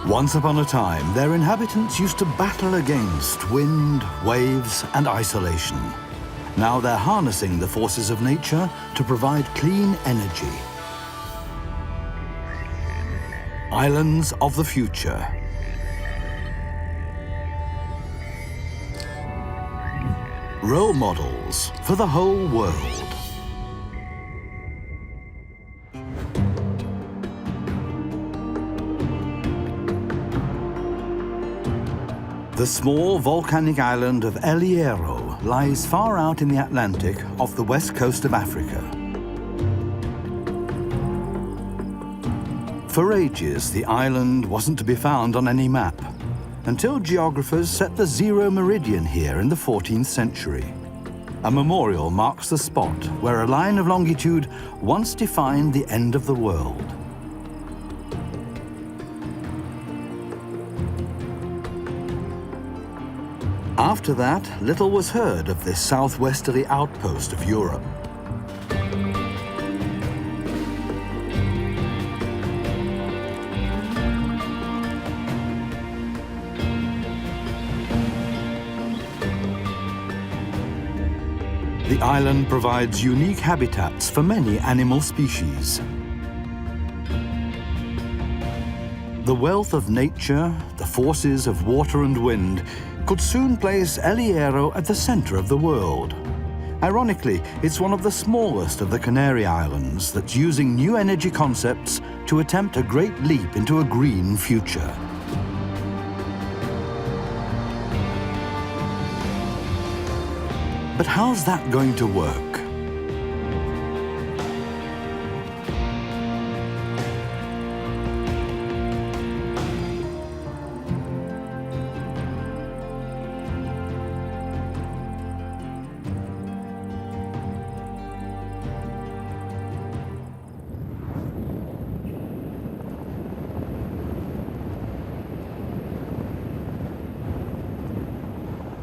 Once upon a time, their inhabitants used to battle against wind, waves, and isolation. Now they're harnessing the forces of nature to provide clean energy. Islands of the future. Role models for the whole world. The small volcanic island of El Hierro lies far out in the Atlantic off the west coast of Africa. For ages, the island wasn't to be found on any map, until geographers set the zero meridian here in the 14th century. A memorial marks the spot where a line of longitude once defined the end of the world. After that, little was heard of this southwesterly outpost of Europe. The island provides unique habitats for many animal species. The wealth of nature, the forces of water and wind, could soon place El Hierro at the center of the world. Ironically, it's one of the smallest of the Canary Islands that's using new energy concepts to attempt a great leap into a green future. But how's that going to work?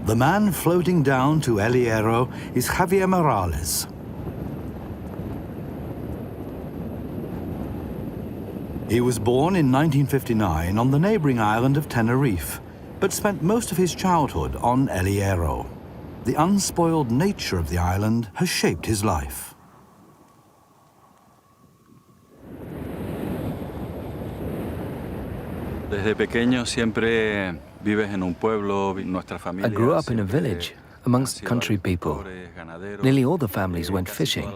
The man floating down to El Hierro is Javier Morales. He was born in 1959 on the neighboring island of Tenerife, but spent most of his childhood on El Hierro. The unspoiled nature of the island has shaped his life. Desde pequeño siempre vives en un pueblo, nuestra familia. I grew up in a village amongst country people. Nearly all the families went fishing.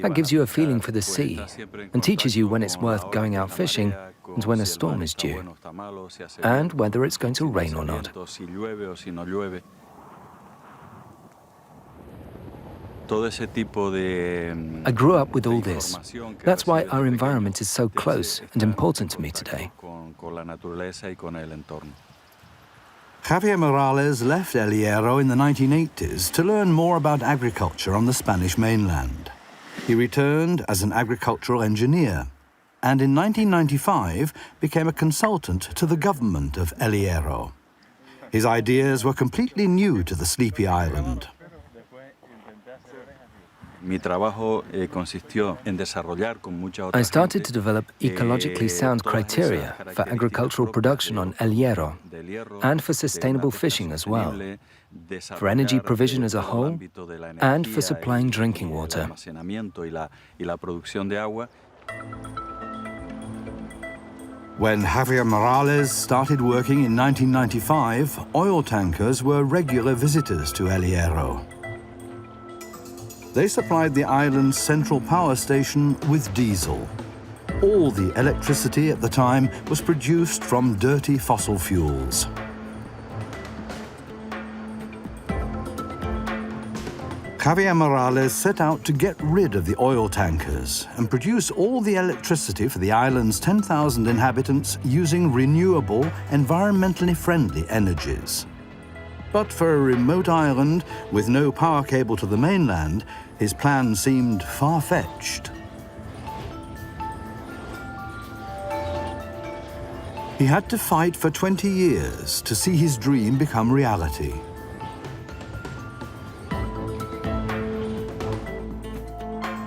That gives you a feeling for the sea and teaches you when it's worth going out fishing and when a storm is due, and whether it's going to rain or not. I grew up with all this. That's why our environment is so close and important to me today. Javier Morales left El Hierro in the 1980s to learn more about agriculture on the Spanish mainland. He returned as an agricultural engineer, and in 1995 became a consultant to the government of El Hierro. His ideas were completely new to the sleepy island. I started to develop ecologically sound criteria for agricultural production on El Hierro and for sustainable fishing as well, for energy provision as a whole, and for supplying drinking water. When Javier Morales started working in 1995, oil tankers were regular visitors to El Hierro. They supplied the island's central power station with diesel. All the electricity at the time was produced from dirty fossil fuels. Javier Morales set out to get rid of the oil tankers and produce all the electricity for the island's 10,000 inhabitants using renewable, environmentally friendly energies. But for a remote island with no power cable to the mainland, his plan seemed far-fetched. He had to fight for 20 years to see his dream become reality.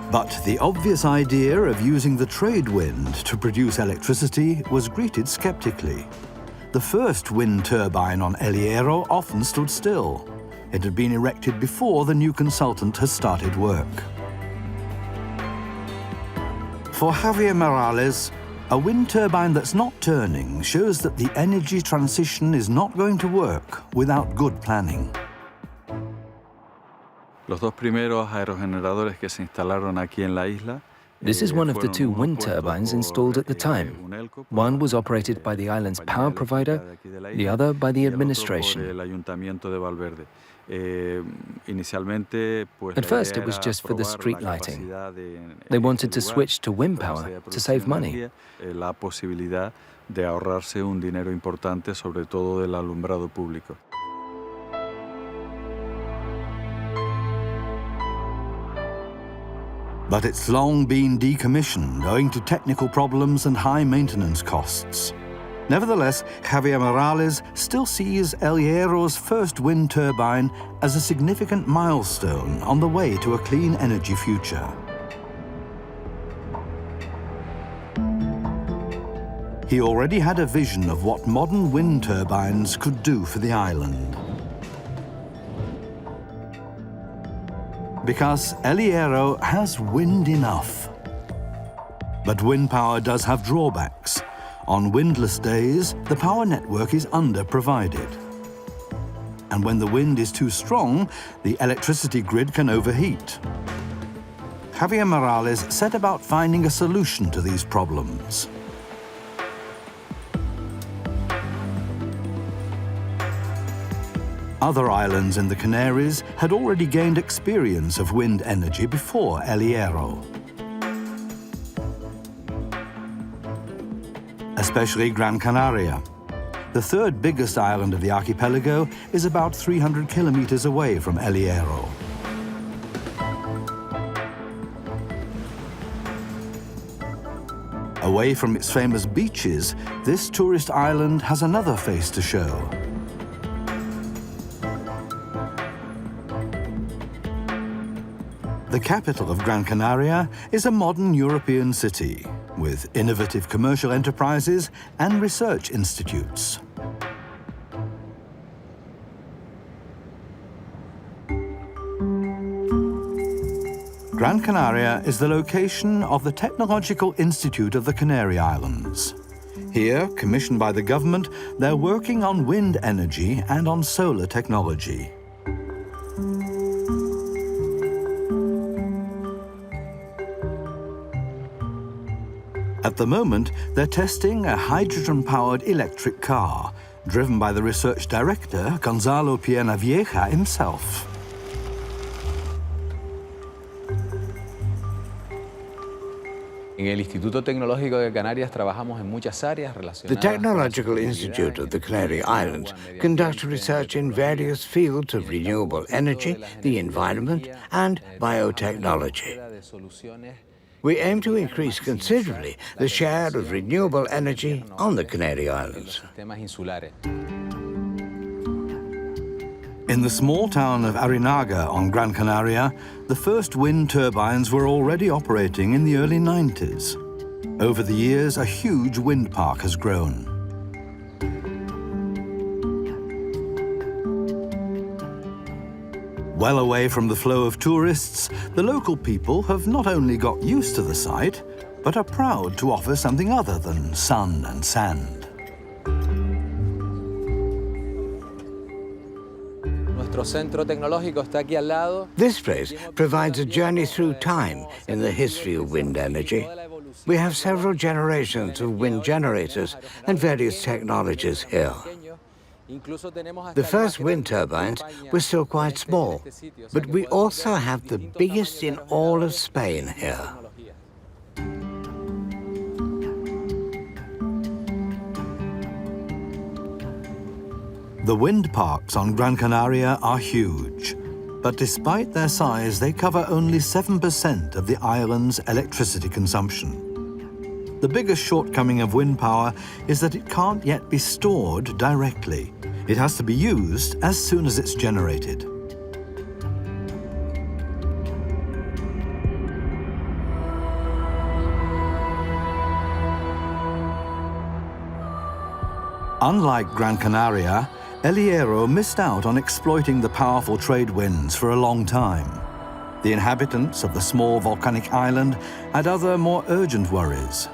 But the obvious idea of using the trade wind to produce electricity was greeted skeptically. The first wind turbine on El Hierro often stood still. It had been erected before the new consultant had started work. For Javier Morales, a wind turbine that's not turning shows that the energy transition is not going to work without good planning. Los dos primeros aerogeneradores que se instalaron aquí en la isla. This is one of the two wind turbines installed at the time. One was operated by the island's power provider, the other by the administration. At first, it was just for the street lighting. They wanted to switch to wind power to save money. La posibilidad de ahorrarse un dinero importante, sobre todo del alumbrado público. But it's long been decommissioned owing to technical problems and high maintenance costs. Nevertheless, Javier Morales still sees El Hierro's first wind turbine as a significant milestone on the way to a clean energy future. He already had a vision of what modern wind turbines could do for the island. Because El Hierro has wind enough. But wind power does have drawbacks. On windless days, the power network is under-provided. And when the wind is too strong, the electricity grid can overheat. Javier Morales set about finding a solution to these problems. Other islands in the Canaries had already gained experience of wind energy before El Hierro. Especially Gran Canaria. The third biggest island of the archipelago is about 300 kilometers away from El Hierro. Away from its famous beaches, this tourist island has another face to show. The capital of Gran Canaria is a modern European city with innovative commercial enterprises and research institutes. Gran Canaria is the location of the Technological Institute of the Canary Islands. Here, commissioned by the government, they're working on wind energy and on solar technology. At the moment, they're testing a hydrogen-powered electric car, driven by the research director, Gonzalo Piernavieja himself. The Technological Institute of the Canary Islands conducts research in various fields of renewable energy, the environment, and biotechnology. We aim to increase considerably the share of renewable energy on the Canary Islands. In the small town of Arinaga on Gran Canaria, the first wind turbines were already operating in the early 90s. Over the years, a huge wind park has grown. Well away from the flow of tourists, the local people have not only got used to the site, but are proud to offer something other than sun and sand. This place provides a journey through time in the history of wind energy. We have several generations of wind generators and various technologies here. The first wind turbines were still quite small, but we also have the biggest in all of Spain here. The wind parks on Gran Canaria are huge, but despite their size, they cover only 7% of the island's electricity consumption. The biggest shortcoming of wind power is that it can't yet be stored directly. It has to be used as soon as it's generated. Unlike Gran Canaria, El Hierro missed out on exploiting the powerful trade winds for a long time. The inhabitants of the small volcanic island had other, more urgent worries.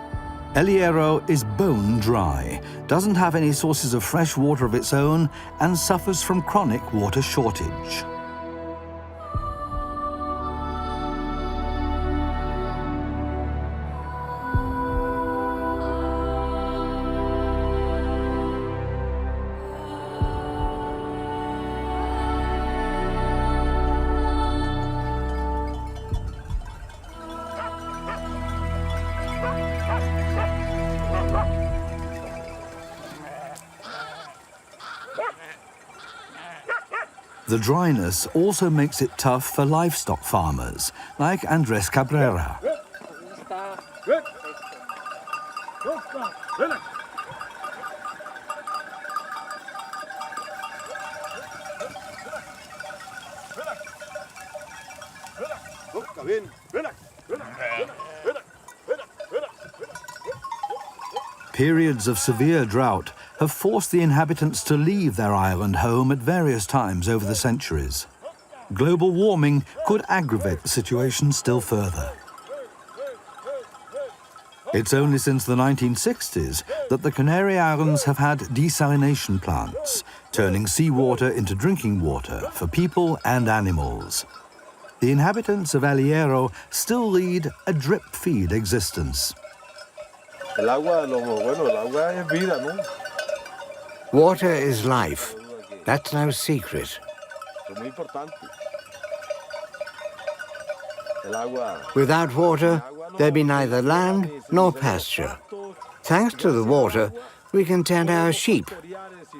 El Hierro is bone dry, doesn't have any sources of fresh water of its own, and suffers from chronic water shortage. The dryness also makes it tough for livestock farmers, like Andrés Cabrera. Periods of severe drought have forced the inhabitants to leave their island home at various times over the centuries. Global warming could aggravate the situation still further. It's only since the 1960s that the Canary Islands have had desalination plants, turning seawater into drinking water for people and animals. The inhabitants of El Hierro still lead a drip-feed existence. Water is life. That's no secret. Without water, there'd be neither land nor pasture. Thanks to the water, we can tend our sheep.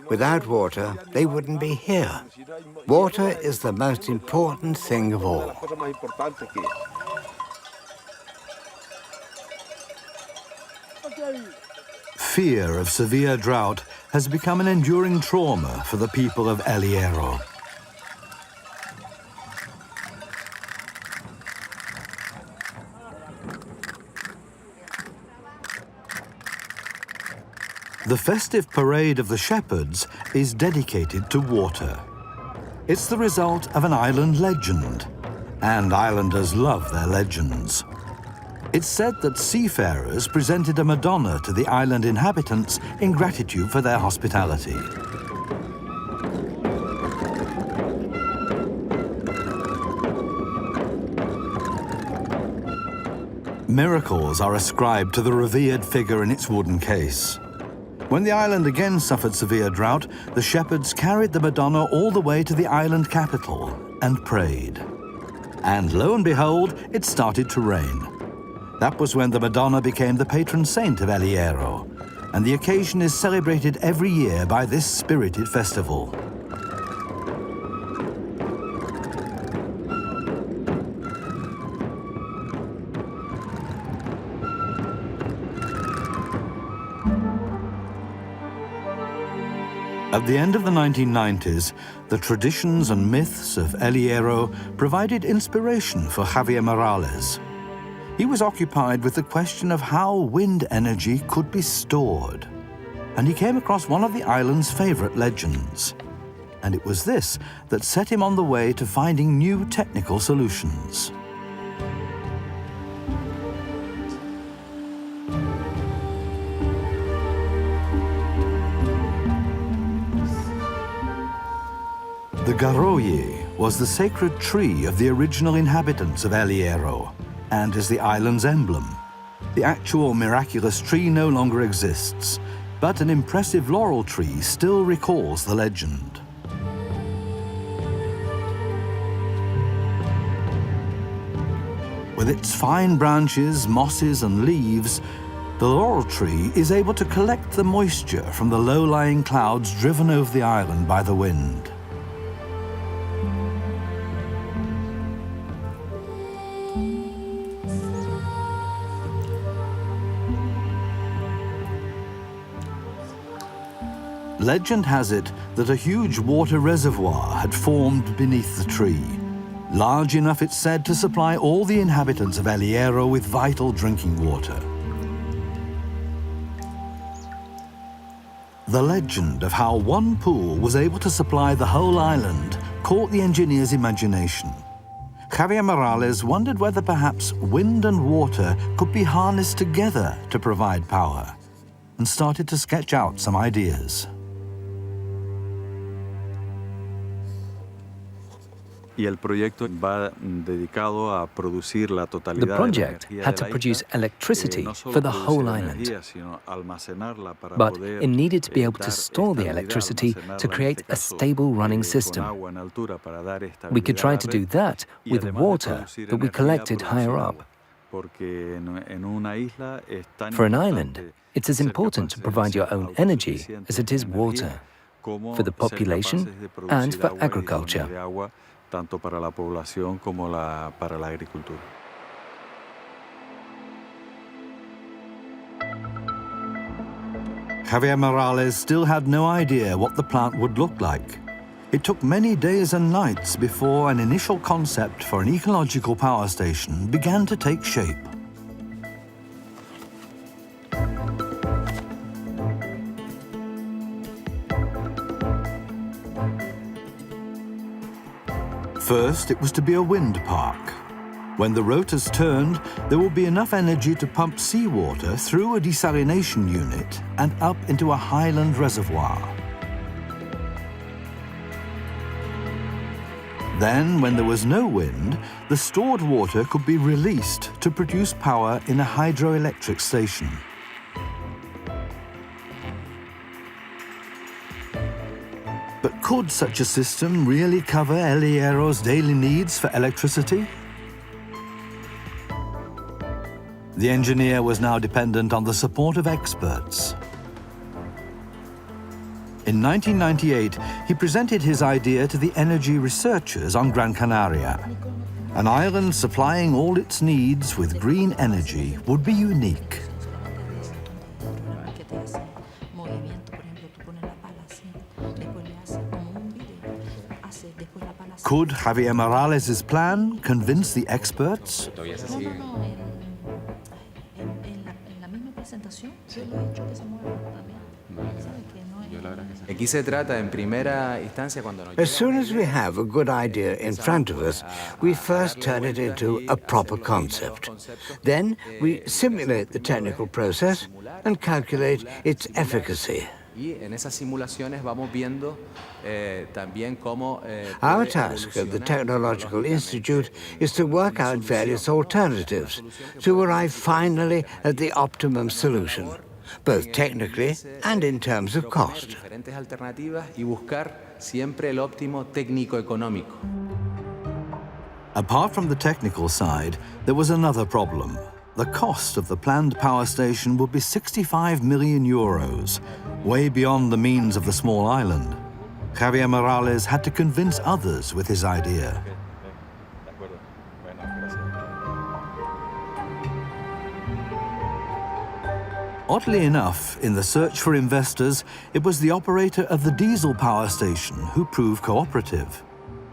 Without water, they wouldn't be here. Water is the most important thing of all. Fear of severe drought has become an enduring trauma for the people of El Hierro. The festive parade of the shepherds is dedicated to water. It's the result of an island legend, and islanders love their legends. It's said that seafarers presented a Madonna to the island inhabitants in gratitude for their hospitality. Miracles are ascribed to the revered figure in its wooden case. When the island again suffered severe drought, the shepherds carried the Madonna all the way to the island capital and prayed. And lo and behold, it started to rain. That was when the Madonna became the patron saint of El Hierro, and the occasion is celebrated every year by this spirited festival. At the end of the 1990s, the traditions and myths of El Hierro provided inspiration for Javier Morales. He was occupied with the question of how wind energy could be stored, and he came across one of the island's favorite legends. And it was this that set him on the way to finding new technical solutions. The Garroye was the sacred tree of the original inhabitants of El Hierro, and is the island's emblem. The actual miraculous tree no longer exists, but an impressive laurel tree still recalls the legend. With its fine branches, mosses, and leaves, the laurel tree is able to collect the moisture from the low-lying clouds driven over the island by the wind. Legend has it that a huge water reservoir had formed beneath the tree, large enough, it's said, to supply all the inhabitants of El Hierro with vital drinking water. The legend of how one pool was able to supply the whole island caught the engineer's imagination. Javier Morales wondered whether perhaps wind and water could be harnessed together to provide power, and started to sketch out some ideas. The project had to produce electricity for the whole island, but it needed to be able to store the electricity to create a stable running system. We could try to do that with water that we collected higher up. For an island, it's as important to provide your own energy as it is water, for the population and for agriculture. Tanto para la población como para la agricultura. Javier Morales still had no idea what the plant would look like. It took many days and nights before an initial concept for an ecological power station began to take shape. First, it was to be a wind park. When the rotors turned, there would be enough energy to pump seawater through a desalination unit and up into a highland reservoir. Then, when there was no wind, the stored water could be released to produce power in a hydroelectric station. But could such a system really cover El Hierro's daily needs for electricity? The engineer was now dependent on the support of experts. In 1998, he presented his idea to the energy researchers on Gran Canaria. An island supplying all its needs with green energy would be unique. Could Javier Morales' plan convince the experts? As soon as we have a good idea in front of us, we first turn it into a proper concept. Then we simulate the technical process and calculate its efficacy. Our task at the Technological Institute is to work out various alternatives to arrive finally at the optimum solution, both technically and in terms of cost. Apart from the technical side, there was another problem. The cost of the planned power station would be 65 million euros, way beyond the means of the small island. Javier Morales had to convince others with his idea. Oddly enough, in the search for investors, it was the operator of the diesel power station who proved cooperative.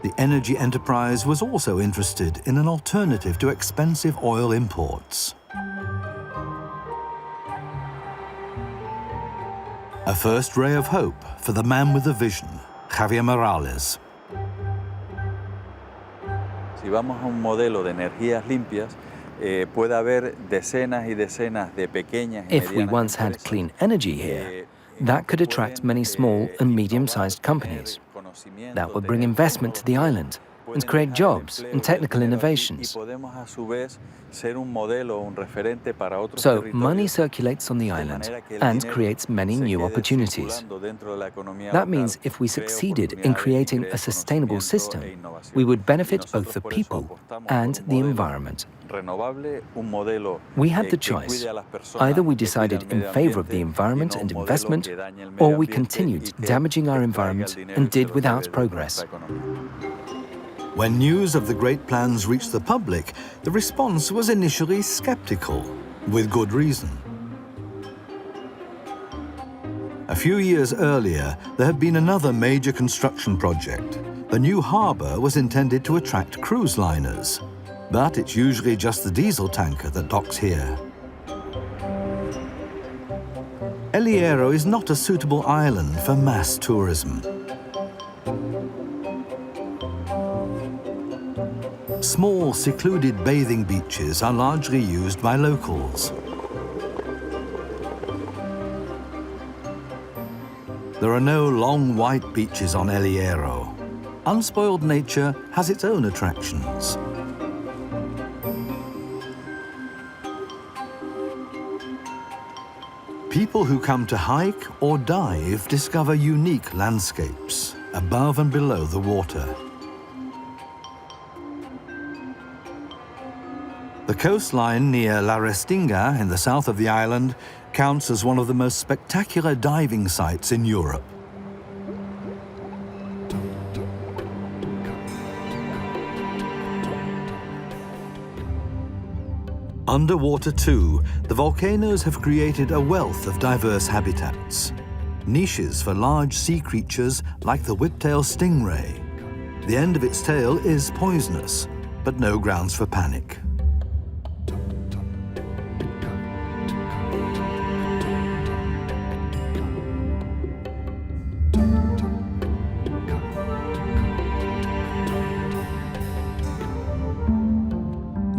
The energy enterprise was also interested in an alternative to expensive oil imports. A first ray of hope for the man with a vision, Javier Morales. Si vamos a un modelo de energías limpias, puede haber decenas y decenas de pequeñas y If we once had clean energy here, that could attract many small and medium-sized companies. That would bring investment to the island and create jobs and technical innovations. So money circulates on the island and creates many new opportunities. That means if we succeeded in creating a sustainable system, we would benefit both the people and the environment. We had the choice. Either we decided in favor of the environment and investment, or we continued damaging our environment and did without progress. When news of the great plans reached the public, the response was initially skeptical, with good reason. A few years earlier, there had been another major construction project. The new harbour was intended to attract cruise liners, but it's usually just the diesel tanker that docks here. El Hierro is not a suitable island for mass tourism. Small, secluded bathing beaches are largely used by locals. There are no long white beaches on El Hierro. Unspoiled nature has its own attractions. People who come to hike or dive discover unique landscapes above and below the water. The coastline near La Restinga in the south of the island counts as one of the most spectacular diving sites in Europe. Underwater too, the volcanoes have created a wealth of diverse habitats. Niches for large sea creatures like the whiptail stingray. The end of its tail is poisonous, but no grounds for panic.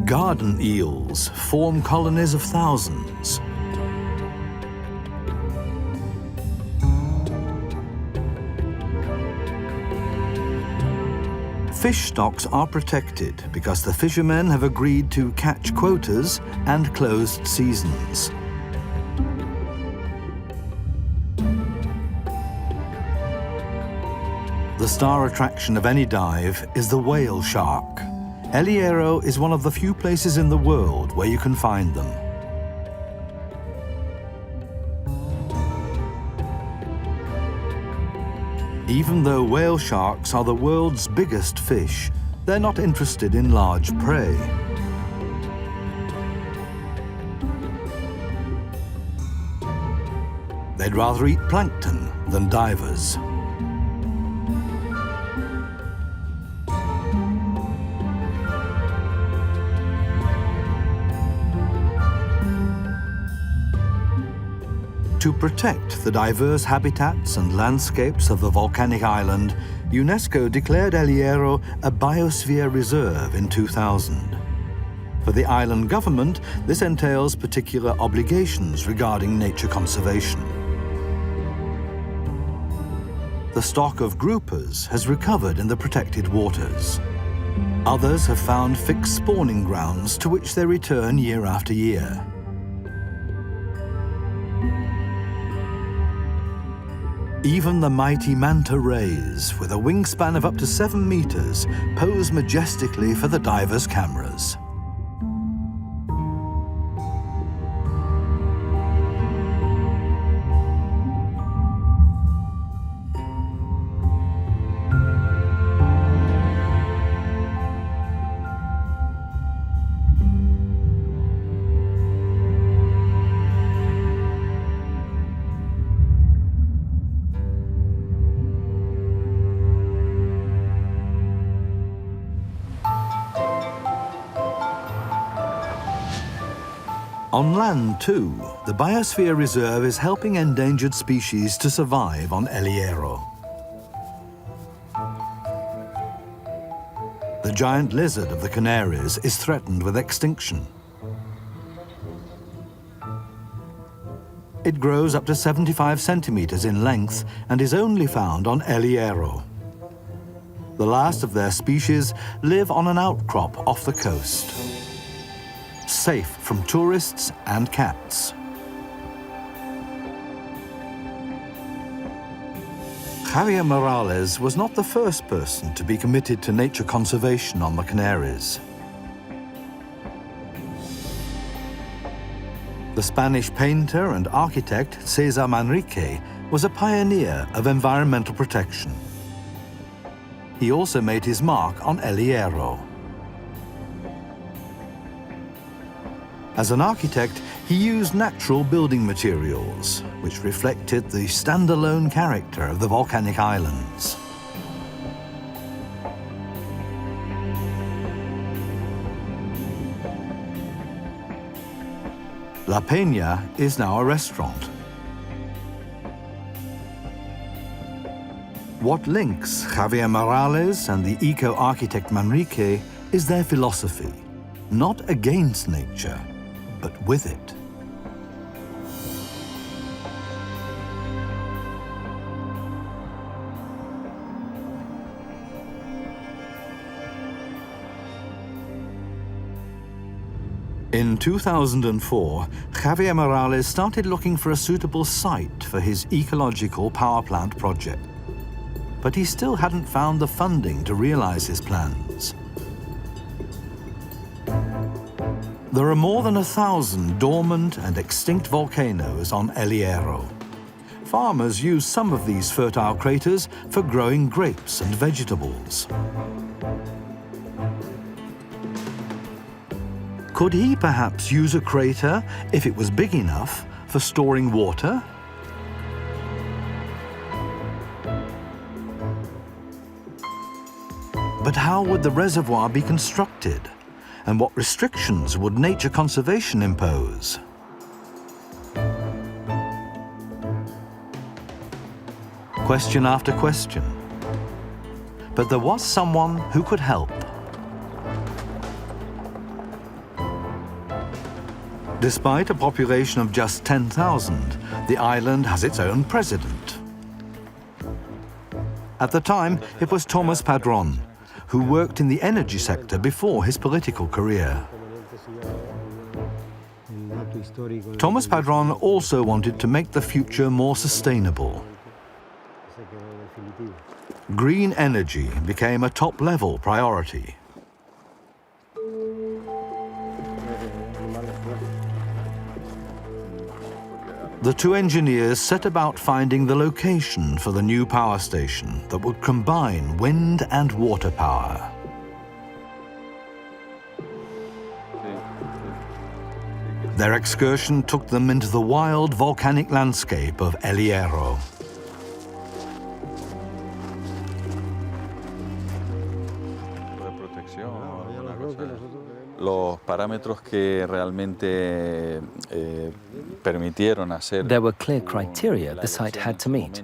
Garden eels form colonies of thousands. Fish stocks are protected because the fishermen have agreed to catch quotas and closed seasons. The star attraction of any dive is the whale shark. El Hierro is one of the few places in the world where you can find them. Even though whale sharks are the world's biggest fish, they're not interested in large prey. They'd rather eat plankton than divers. To protect the diverse habitats and landscapes of the volcanic island, UNESCO declared El Hierro a biosphere reserve in 2000. For the island government, this entails particular obligations regarding nature conservation. The stock of groupers has recovered in the protected waters. Others have found fixed spawning grounds to which they return year after year. Even the mighty manta rays, with a wingspan of up to 7 meters, pose majestically for the divers' cameras. On land, too, the Biosphere Reserve is helping endangered species to survive on El Hierro. The giant lizard of the Canaries is threatened with extinction. It grows up to 75 centimeters in length and is only found on El Hierro. The last of their species live on an outcrop off the coast, safe from tourists and cats. Javier Morales was not the first person to be committed to nature conservation on the Canaries. The Spanish painter and architect César Manrique was a pioneer of environmental protection. He also made his mark on El Hierro. As an architect, he used natural building materials, which reflected the standalone character of the volcanic islands. La Peña is now a restaurant. What links Javier Morales and the eco-architect Manrique is their philosophy, not against nature, but with it. In 2004, Javier Morales started looking for a suitable site for his ecological power plant project. But he still hadn't found the funding to realize his plans. There are more than 1,000 dormant and extinct volcanoes on El Hierro. Farmers use some of these fertile craters for growing grapes and vegetables. Could he perhaps use a crater, if it was big enough, for storing water? But how would the reservoir be constructed? And what restrictions would nature conservation impose? Question after question. But there was someone who could help. Despite a population of just 10,000, the island has its own president. At the time, it was Thomas Padron, who worked in the energy sector before his political career. Thomas Padron also wanted to make the future more sustainable. Green energy became a top-level priority. The two engineers set about finding the location for the new power station that would combine wind and water power. Their excursion took them into the wild volcanic landscape of El Hierro. Los parámetros que realmente permitieron hacer. There were clear criteria the site had to meet.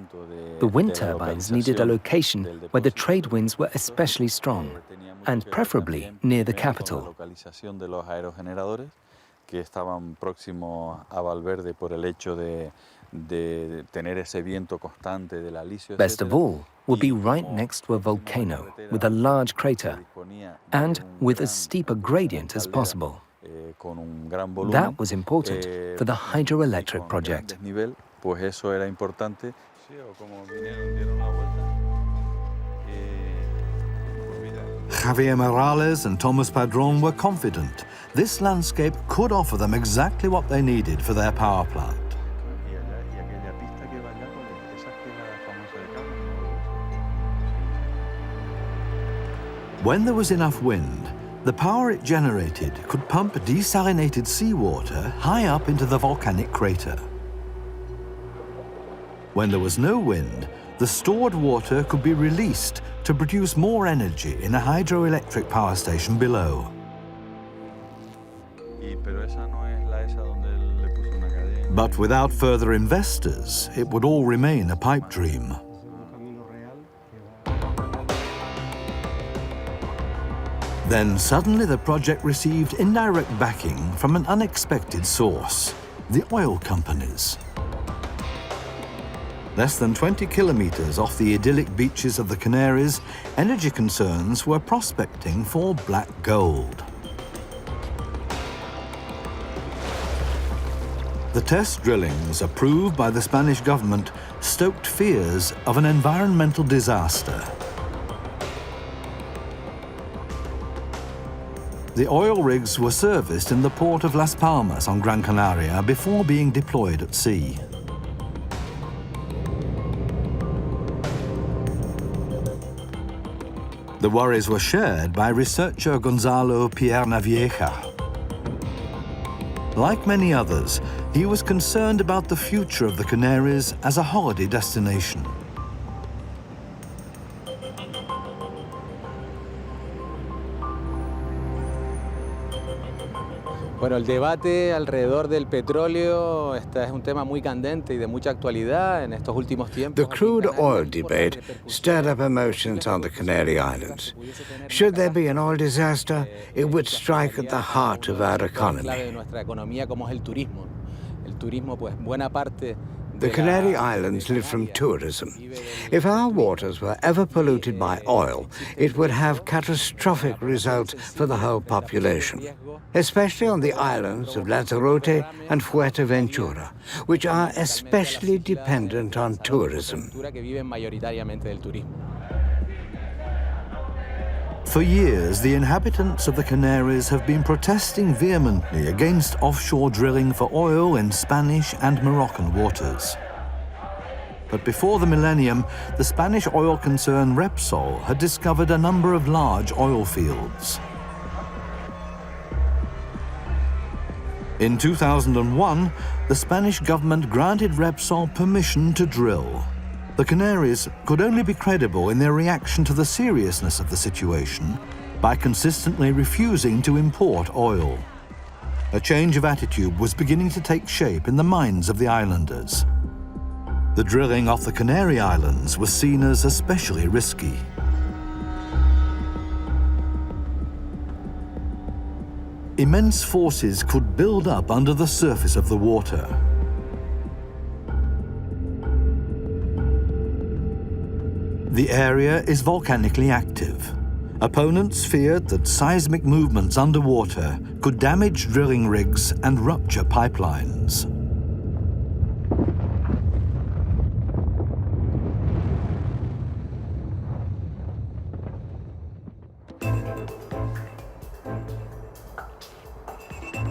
The wind turbines needed a location where the trade winds were especially strong, and preferably near the capital. Localización de los aerogeneradores que estaban próximos a Valverde por el hecho de tener ese viento constante del alisio. Best of all, would be right next to a volcano with a large crater and with as steep a gradient as possible. That was important for the hydroelectric project. Pues eso era importante. Javier Morales and Thomas Padron were confident this landscape could offer them exactly what they needed for their power plant. When there was enough wind, the power it generated could pump desalinated seawater high up into the volcanic crater. When there was no wind, the stored water could be released to produce more energy in a hydroelectric power station below. But without further investors, it would all remain a pipe dream. Then suddenly the project received indirect backing from an unexpected source, the oil companies. Less than 20 kilometers off the idyllic beaches of the Canaries, energy concerns were prospecting for black gold. The test drillings approved by the Spanish government stoked fears of an environmental disaster. The oil rigs were serviced in the port of Las Palmas on Gran Canaria before being deployed at sea. The worries were shared by researcher Gonzalo Piernavieja. Like many others, he was concerned about the future of the Canaries as a holiday destination. Bueno, el debate alrededor del petróleo es un tema muy candente y de mucha actualidad en estos últimos tiempos. The crude oil debate stirred up emotions on the Canary Islands. Should there be an oil disaster, it would strike at the heart of our economy. The Canary Islands live from tourism. If our waters were ever polluted by oil, it would have catastrophic results for the whole population, especially on the islands of Lanzarote and Fuerteventura, which are especially dependent on tourism. For years, the inhabitants of the Canaries have been protesting vehemently against offshore drilling for oil in Spanish and Moroccan waters. But before the millennium, the Spanish oil concern Repsol had discovered a number of large oil fields. In 2001, the Spanish government granted Repsol permission to drill. The Canaries could only be credible in their reaction to the seriousness of the situation by consistently refusing to import oil. A change of attitude was beginning to take shape in the minds of the islanders. The drilling off the Canary Islands was seen as especially risky. Immense forces could build up under the surface of the water. The area is volcanically active. Opponents feared that seismic movements underwater could damage drilling rigs and rupture pipelines.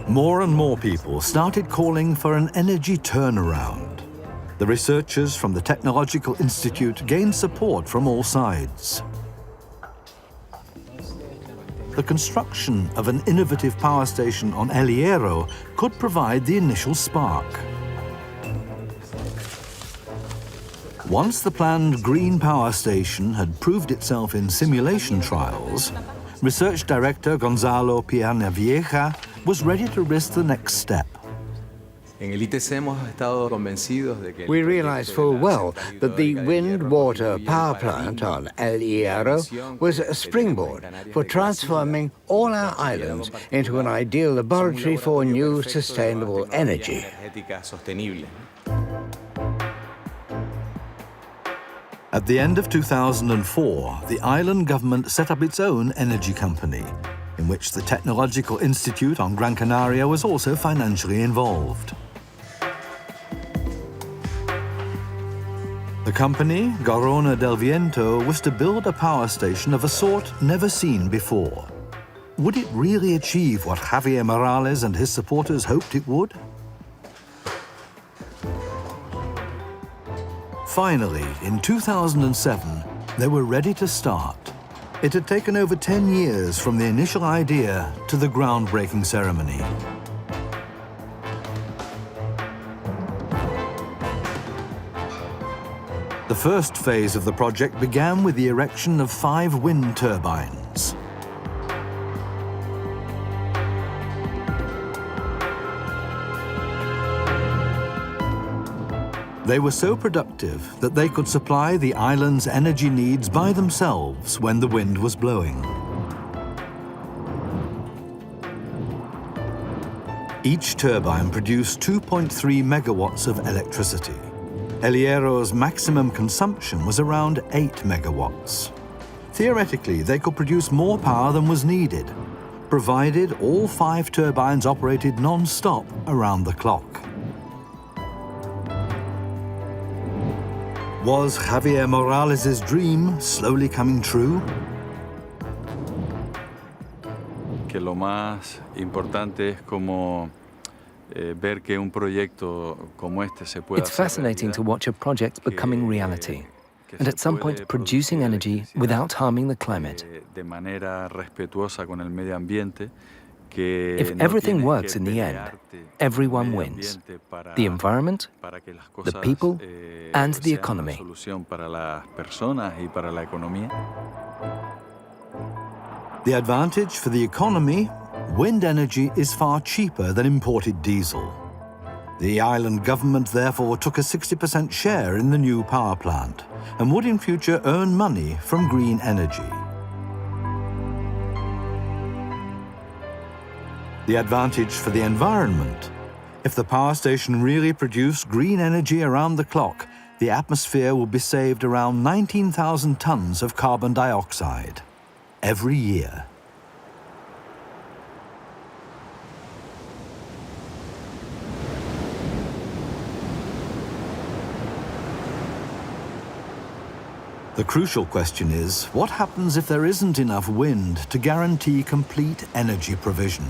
More and more people started calling for an energy turnaround. The researchers from the Technological Institute gained support from all sides. The construction of an innovative power station on El Hierro could provide the initial spark. Once the planned green power station had proved itself in simulation trials, Research Director Gonzalo Piernavieja was ready to risk the next step. We realized full well that the wind-water power plant on El Hierro was a springboard for transforming all our islands into an ideal laboratory for new sustainable energy. At the end of 2004, the island government set up its own energy company, in which the Technological Institute on Gran Canaria was also financially involved. The company, Garona del Viento, was to build a power station of a sort never seen before. Would it really achieve what Javier Morales and his supporters hoped it would? Finally, in 2007, they were ready to start. It had taken over 10 years from the initial idea to the groundbreaking ceremony. The first phase of the project began with the erection of 5 wind turbines. They were so productive that they could supply the island's energy needs by themselves when the wind was blowing. Each turbine produced 2.3 megawatts of electricity. El Hierro's maximum consumption was around 8 megawatts. Theoretically, they could produce more power than was needed, provided all 5 turbines operated non-stop around the clock. Was Javier Morales' dream slowly coming true? Que lo más importante es como ver que un proyecto como este se puede It's fascinating to watch a project becoming reality, and at some point producing energy without harming the climate. De manera respetuosa con el medio ambiente. If everything works in the end, everyone wins. The environment, the people, and the economy. The advantage for the economy wind energy is far cheaper than imported diesel. The island government therefore took a 60% share in the new power plant and would in future earn money from green energy. The advantage for the environment: if the power station really produced green energy around the clock, the atmosphere would be saved around 19,000 tons of carbon dioxide every year. The crucial question is, what happens if there isn't enough wind to guarantee complete energy provision?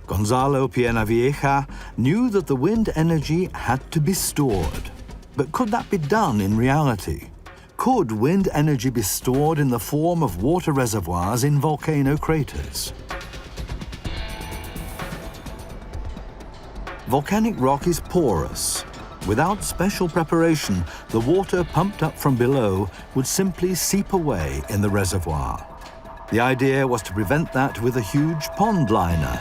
Gonzalo Pienavieja knew that the wind energy had to be stored. But could that be done in reality? Could wind energy be stored in the form of water reservoirs in volcano craters? Volcanic rock is porous. Without special preparation, the water pumped up from below would simply seep away in the reservoir. The idea was to prevent that with a huge pond liner.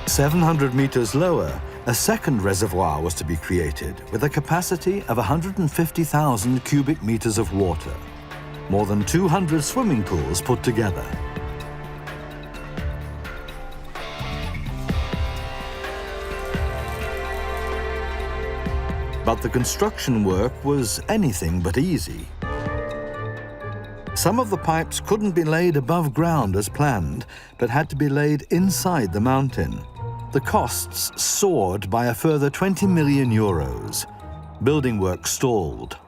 700 meters lower, a second reservoir was to be created with a capacity of 150,000 cubic meters of water. More than 200 swimming pools put together. But the construction work was anything but easy. Some of the pipes couldn't be laid above ground as planned, but had to be laid inside the mountain. The costs soared by a further 20 million euros. Building work stalled.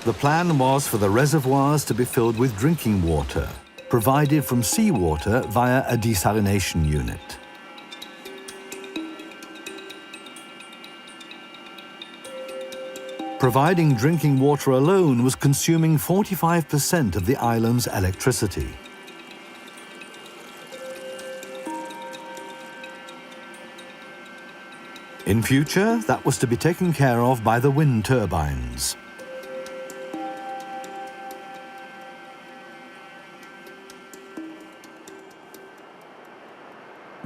The plan was for the reservoirs to be filled with drinking water, provided from seawater via a desalination unit. Providing drinking water alone was consuming 45% of the island's electricity. In future, that was to be taken care of by the wind turbines.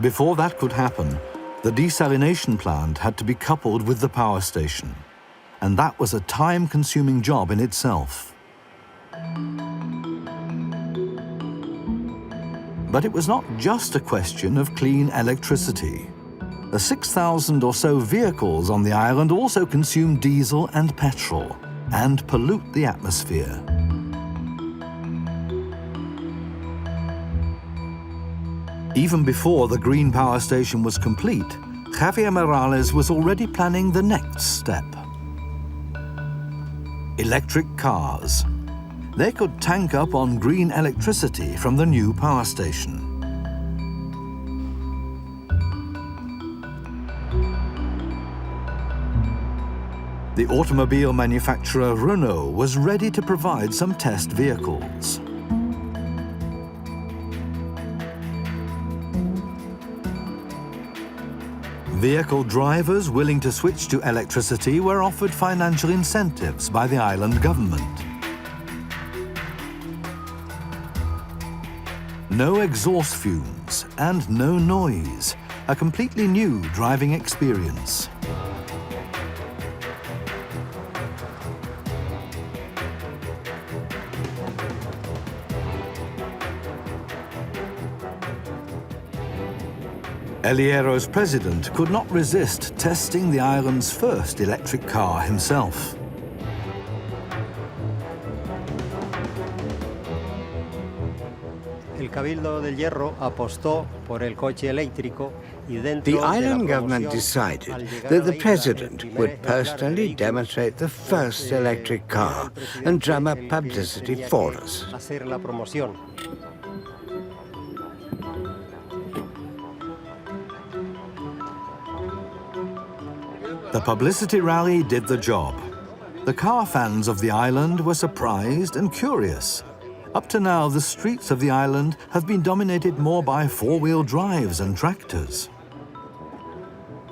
Before that could happen, the desalination plant had to be coupled with the power station. And that was a time-consuming job in itself. But it was not just a question of clean electricity. The 6,000 or so vehicles on the island also consume diesel and petrol and pollute the atmosphere. Even before the green power station was complete, Javier Morales was already planning the next step. Electric cars. They could tank up on green electricity from the new power station. The automobile manufacturer Renault was ready to provide some test vehicles. Vehicle drivers willing to switch to electricity were offered financial incentives by the island government. No exhaust fumes and no noise, a completely new driving experience. Hierro's president could not resist testing the island's first electric car himself. El Cabildo del Hierro apostó por el coche eléctrico y dentro The de la island promoción, government al decided llegar that a the la isla, president el primer would personally hablar de demonstrate the first electric car and drum up publicity for us. hacer la promoción. The publicity rally did the job. The car fans of the island were surprised and curious. Up to now, the streets of the island have been dominated more by four-wheel drives and tractors.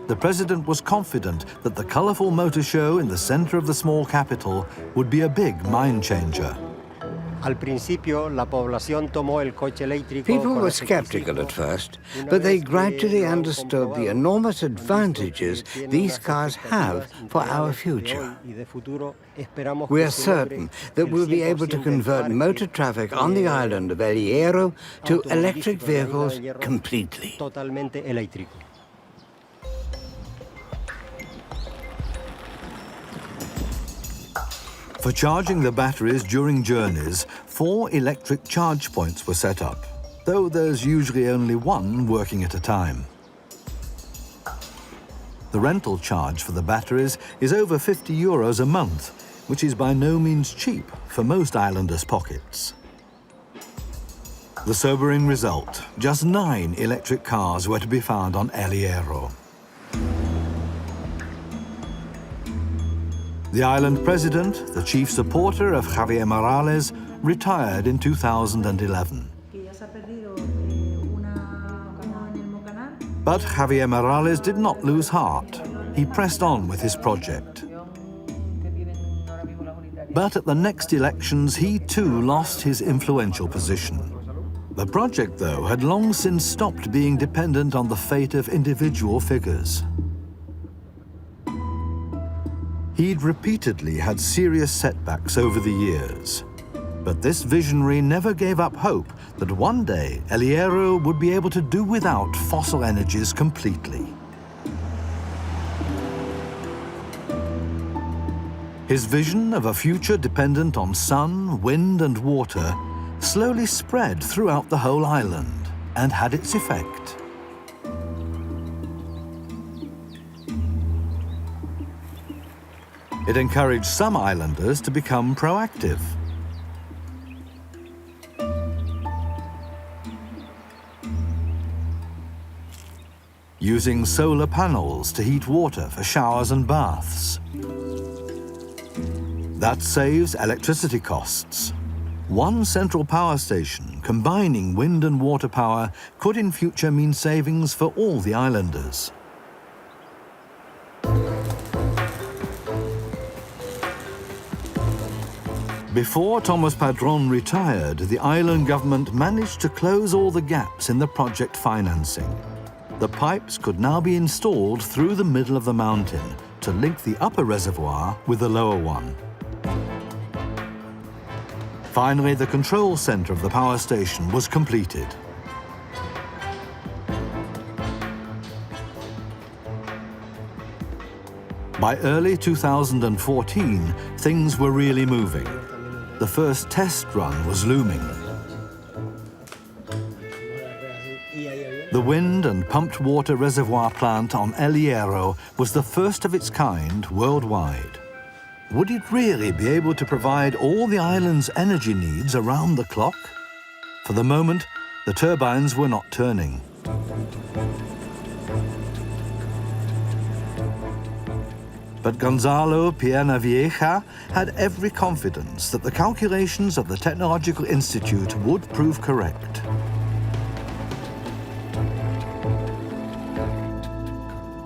The president was confident that the colorful motor show in the center of the small capital would be a big mind changer. People were skeptical at first, but they gradually understood the enormous advantages these cars have for our future. We are certain that we'll be able to convert motor traffic on the island of El Hierro to electric vehicles completely. For charging the batteries during journeys, 4 electric charge points were set up, though there's usually only one working at a time. The rental charge for the batteries is over €50 a month, which is by no means cheap for most islanders' pockets. The sobering result, just 9 electric cars were to be found on El Hierro. The island president, the chief supporter of Javier Morales, retired in 2011. But Javier Morales did not lose heart. He pressed on with his project. But at the next elections, he too lost his influential position. The project, though, had long since stopped being dependent on the fate of individual figures. He'd repeatedly had serious setbacks over the years. But this visionary never gave up hope that one day El Hierro would be able to do without fossil energies completely. His vision of a future dependent on sun, wind, and water slowly spread throughout the whole island and had its effect. It encouraged some islanders to become proactive. Using solar panels to heat water for showers and baths. That saves electricity costs. One central power station combining wind and water power could in future mean savings for all the islanders. Before Thomas Padron retired, the island government managed to close all the gaps in the project financing. The pipes could now be installed through the middle of the mountain to link the upper reservoir with the lower one. Finally, the control center of the power station was completed. By early 2014, things were really moving. The first test run was looming. The wind and pumped water reservoir plant on El Hierro was the first of its kind worldwide. Would it really be able to provide all the island's energy needs around the clock? For the moment, the turbines were not turning. But Gonzalo Piernavieja had every confidence that the calculations of the Technological Institute would prove correct.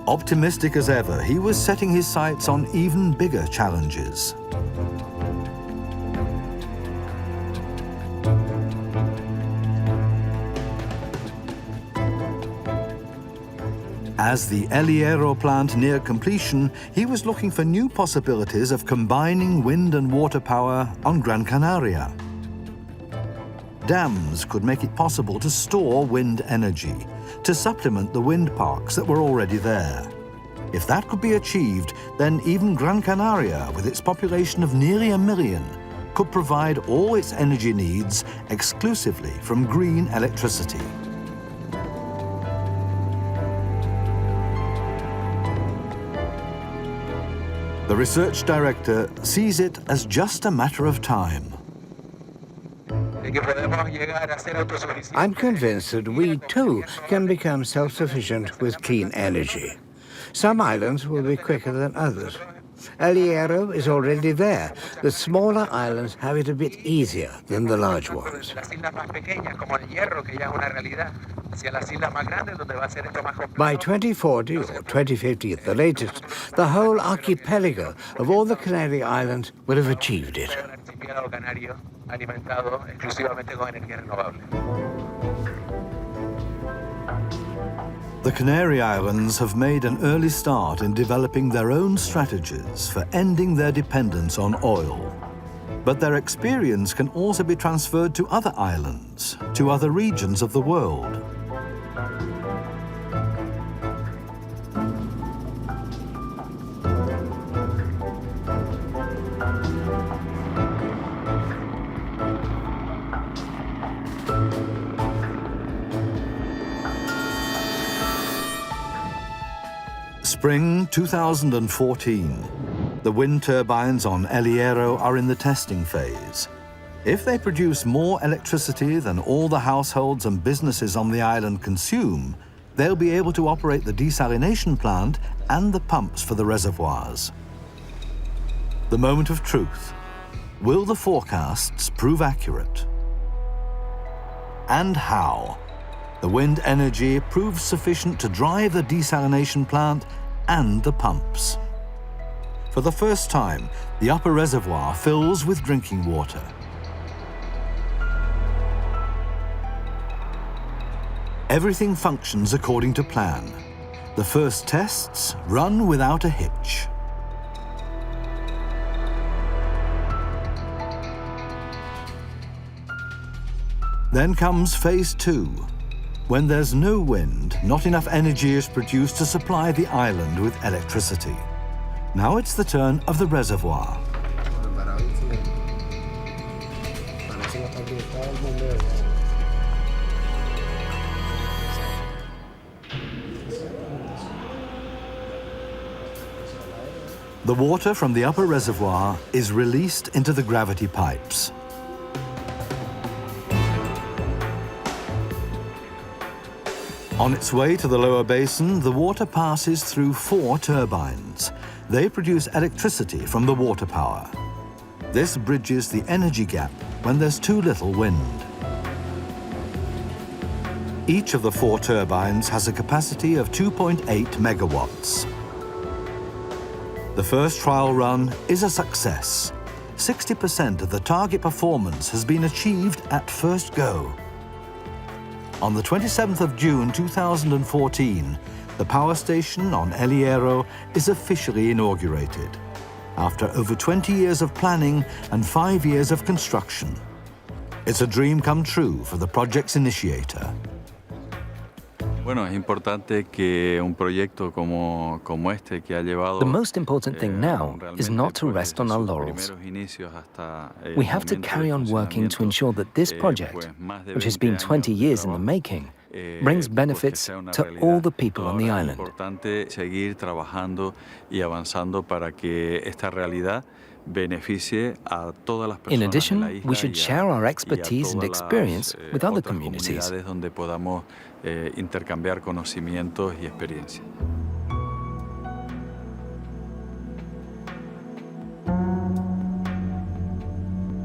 Optimistic as ever, he was setting his sights on even bigger challenges. As the El Hierro plant neared completion, he was looking for new possibilities of combining wind and water power on Gran Canaria. Dams could make it possible to store wind energy, to supplement the wind parks that were already there. If that could be achieved, then even Gran Canaria, with its population of nearly 1 million, could provide all its energy needs exclusively from green electricity. The research director sees it as just a matter of time. I'm convinced that we too can become self-sufficient with clean energy. Some islands will be quicker than others. El Hierro is already there. The smaller islands have it a bit easier than the large ones. By 2040 or 2050 at the latest, the whole archipelago of all the Canary Islands will have achieved it. The Canary Islands have made an early start in developing their own strategies for ending their dependence on oil. But their experience can also be transferred to other islands, to other regions of the world. Spring 2014. The wind turbines on El Hierro are in the testing phase. If they produce more electricity than all the households and businesses on the island consume, they'll be able to operate the desalination plant and the pumps for the reservoirs. The moment of truth. Will the forecasts prove accurate? And how? The wind energy proves sufficient to drive the desalination plant and the pumps. For the first time, the upper reservoir fills with drinking water. Everything functions according to plan. The first tests run without a hitch. Then comes phase 2. When there's no wind, not enough energy is produced to supply the island with electricity. Now it's the turn of the reservoir. The water from the upper reservoir is released into the gravity pipes. On its way to the lower basin, the water passes through 4 turbines. They produce electricity from the water power. This bridges the energy gap when there's too little wind. Each of the 4 turbines has a capacity of 2.8 megawatts. The first trial run is a success. 60% of the target performance has been achieved at first go. On the 27th of June 2014, the power station on El Hierro is officially inaugurated, after over 20 years of planning and 5 years of construction. It's a dream come true for the project's initiator. Bueno, es importante que un proyecto como este que ha llevado. The most important thing now is not to rest on our laurels. We have to carry on working to ensure that this project, which has been 20 years in the making, brings benefits to all the people on the island. Es importante seguir trabajando y avanzando para que esta realidad beneficie a todas las personas. In addition, we should share our expertise and experience with other communities. Donde podamos intercambiar conocimientos y experiencias.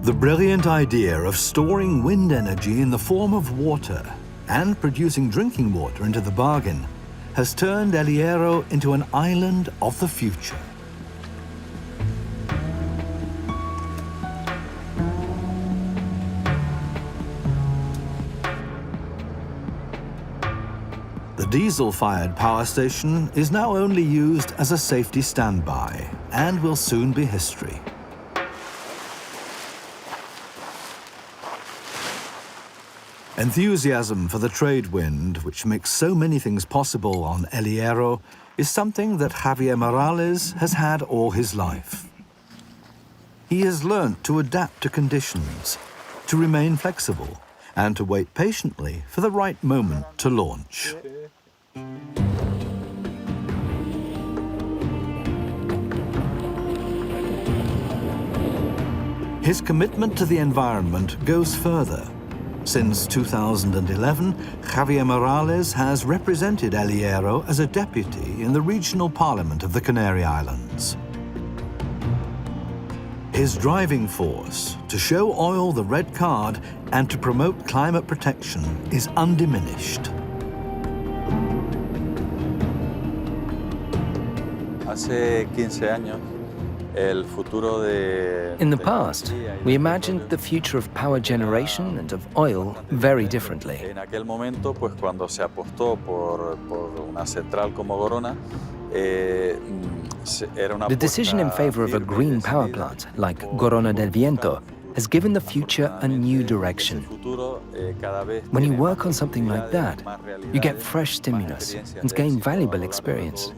The brilliant idea of storing wind energy in the form of water and producing drinking water into the bargain has turned El Hierro into an island of the future. The diesel-fired power station is now only used as a safety standby and will soon be history. Enthusiasm for the trade wind, which makes so many things possible on El Hierro, is something that Javier Morales has had all his life. He has learnt to adapt to conditions, to remain flexible, and to wait patiently for the right moment to launch. His commitment to the environment goes further. Since 2011, Javier Morales has represented El Hierro as a deputy in the regional parliament of the Canary Islands. His driving force to show oil the red card and to promote climate protection is undiminished. Hace 15 años, el futuro de In the past, we imagined the future of power generation and of oil very differently. En aquel momento, pues cuando se apostó por una central como Gorona, era una The decision in favor of a firme y green power decidida plant like por Gorona del Viento has given the future a new direction. When you work on something like that, you get fresh stimulus and gain valuable experience.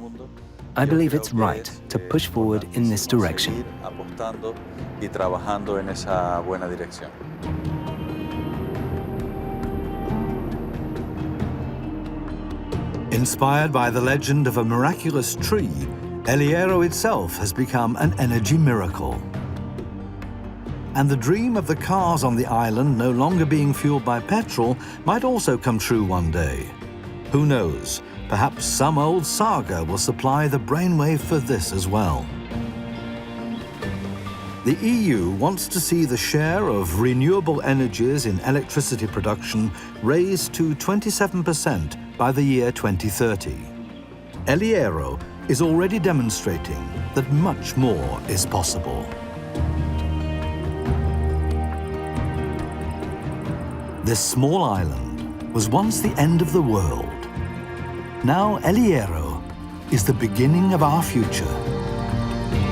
I believe it's right to push forward in this direction. Apostando y trabajando en esa buena dirección. Inspired by the legend of a miraculous tree, El Hierro itself has become an energy miracle. And the dream of the cars on the island no longer being fueled by petrol might also come true one day. Who knows? Perhaps some old saga will supply the brainwave for this as well. The EU wants to see the share of renewable energies in electricity production raised to 27% by the year 2030. El Hierro is already demonstrating that much more is possible. This small island was once the end of the world. Now El Hierro is the beginning of our future.